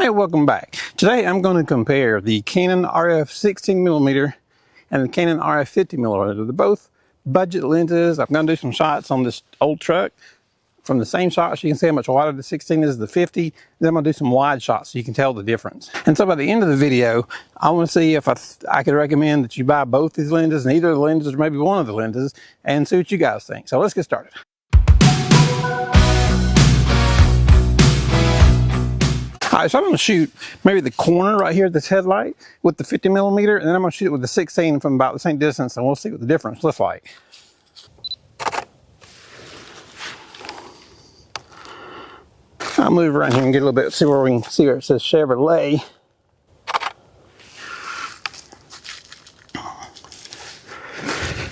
Hey, welcome back. Today I'm going to compare the Canon RF 16mm and the Canon RF 50mm. They're both budget lenses. I'm going to do some shots on this old truck. From the same shots, you can see how much wider the 16 is the 50. Then I'm going to do some wide shots so you can tell the difference. And so by the end of the video, I want to see if I could recommend that you buy both these lenses, and either of the lenses or maybe one of the lenses, and see what you guys think. So let's get started. All right, so I'm going to shoot maybe the corner right here of this headlight with the 50mm, and then I'm going to shoot it with the 16 from about the same distance, and we'll see what the difference looks like. I'll move around here and get a little bit, see where we can see where it says Chevrolet.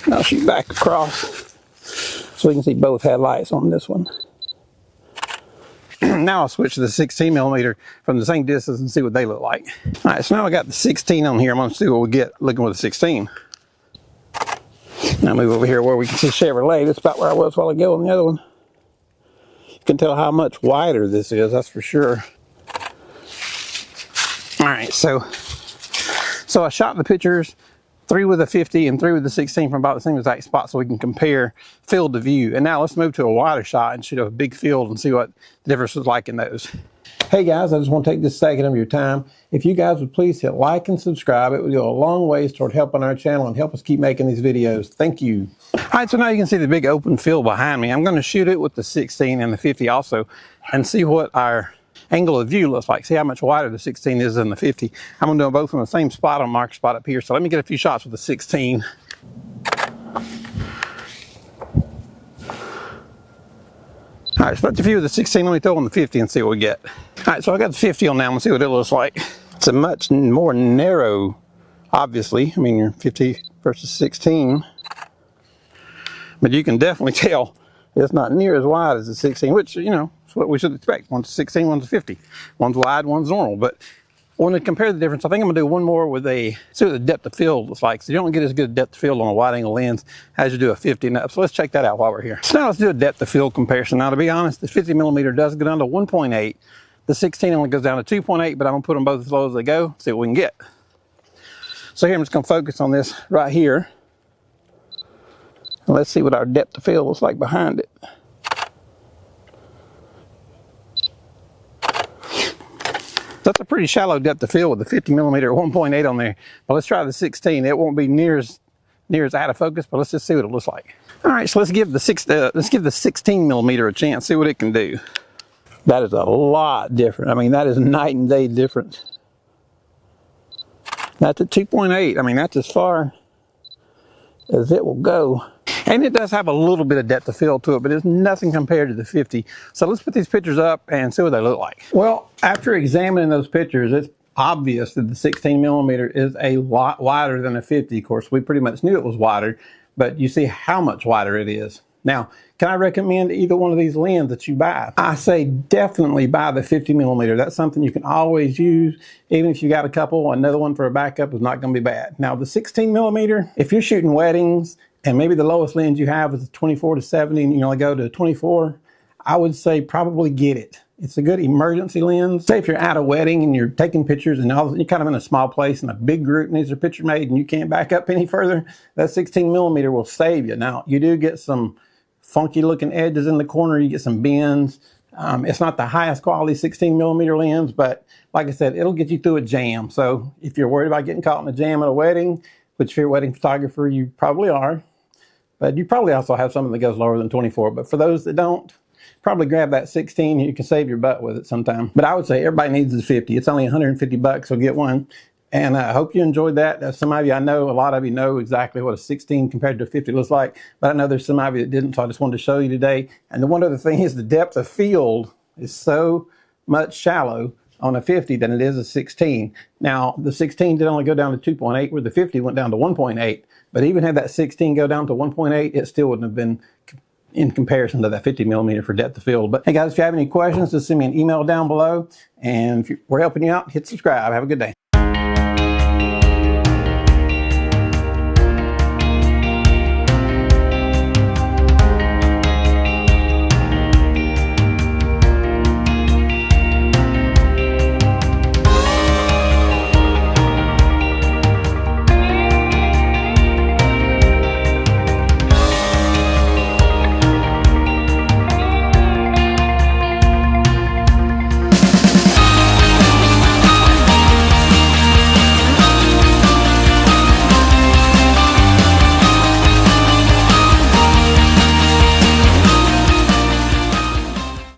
And I'll shoot back across so we can see both headlights on this one. Now I'll switch to the 16mm from the same distance and see what they look like. All right, so now I got the 16 on here. I'm going to see what we get looking with the 16. Now move over here where we can see Chevrolet. That's about where I was a while ago on the other one. You can tell how much wider this is, that's for sure. All right, so I shot the pictures, 3 with the 50 and 3 with the 16 from about the same exact spot so we can compare field to view. And now let's move to a wider shot and shoot a big field and see what the difference is like in those. Hey guys, I just want to take this second of your time. If you guys would please hit like and subscribe, it would go a long ways toward helping our channel and help us keep making these videos. Thank you. All right, so now you can see the big open field behind me. I'm going to shoot it with the 16 and the 50 also and see what our angle of view looks like. See how much wider the 16 is than the 50. I'm going to do them both on the same spot on marker spot up here. So let me get a few shots with the 16. All right, so let's view the 16. Let me throw on the 50 and see what we get. All right, so I got the 50 on now. I'm going to see what it looks like. It's a much more narrow, obviously. I mean, you're 50 versus 16. But you can definitely tell it's not near as wide as the 16, which, you know, is what we should expect. One's 16, one's 50. One's wide, one's normal. But when we compare the difference, I think I'm going to do one more with see what the depth of field looks like. So you don't get as good a depth of field on a wide angle lens as you do a 50 and up. So let's check that out while we're here. So now let's do a depth of field comparison. Now, to be honest, the 50mm does go down to 1.8. The 16 only goes down to 2.8, but I'm going to put them both as low as they go, see what we can get. So here I'm just going to focus on this right here. And let's see what our depth of field looks like behind it. That's a pretty shallow depth of field with the 50mm at 1.8 on there. But let's try the 16. It won't be near as out of focus, but let's just see what it looks like. All right, so let's give the 16mm a chance, see what it can do. That is a lot different. I mean, that is night and day difference. That's at 2.8. I mean, that's as far as it will go. And it does have a little bit of depth of field to it, but it's nothing compared to the 50. So let's put these pictures up and see what they look like. Well, after examining those pictures, it's obvious that the 16mm is a lot wider than a 50. Of course, we pretty much knew it was wider, but you see how much wider it is. Now, can I recommend either one of these lenses that you buy? I say definitely buy the 50mm. That's something you can always use. Even if you got a couple, another one for a backup is not going to be bad. Now, the 16mm, if you're shooting weddings, and maybe the lowest lens you have is a 24 to 70, and you only go to 24, I would say probably get it. It's a good emergency lens. Say if you're at a wedding and you're taking pictures and you're kind of in a small place and a big group needs their picture made and you can't back up any further, that 16mm will save you. Now, you do get some funky looking edges in the corner. You get some bends. It's not the highest quality 16mm lens, but like I said, it'll get you through a jam. So if you're worried about getting caught in a jam at a wedding, which if you're a wedding photographer, you probably are, but you probably also have something that goes lower than 24. But for those that don't, probably grab that 16. You can save your butt with it sometime. But I would say everybody needs the 50. It's only 150 bucks, so get one. And I hope you enjoyed that. Some of you, I know, a lot of you know exactly what a 16 compared to a 50 looks like. But I know there's some of you that didn't, so I just wanted to show you today. And the one other thing is the depth of field is so much shallow on a 50 than it is a 16. Now, the 16 did only go down to 2.8, where the 50 went down to 1.8. But even had that 16 go down to 1.8, it still wouldn't have been in comparison to that 50mm for depth of field. But hey guys, if you have any questions, just send me an email down below. And if we're helping you out, hit subscribe. Have a good day.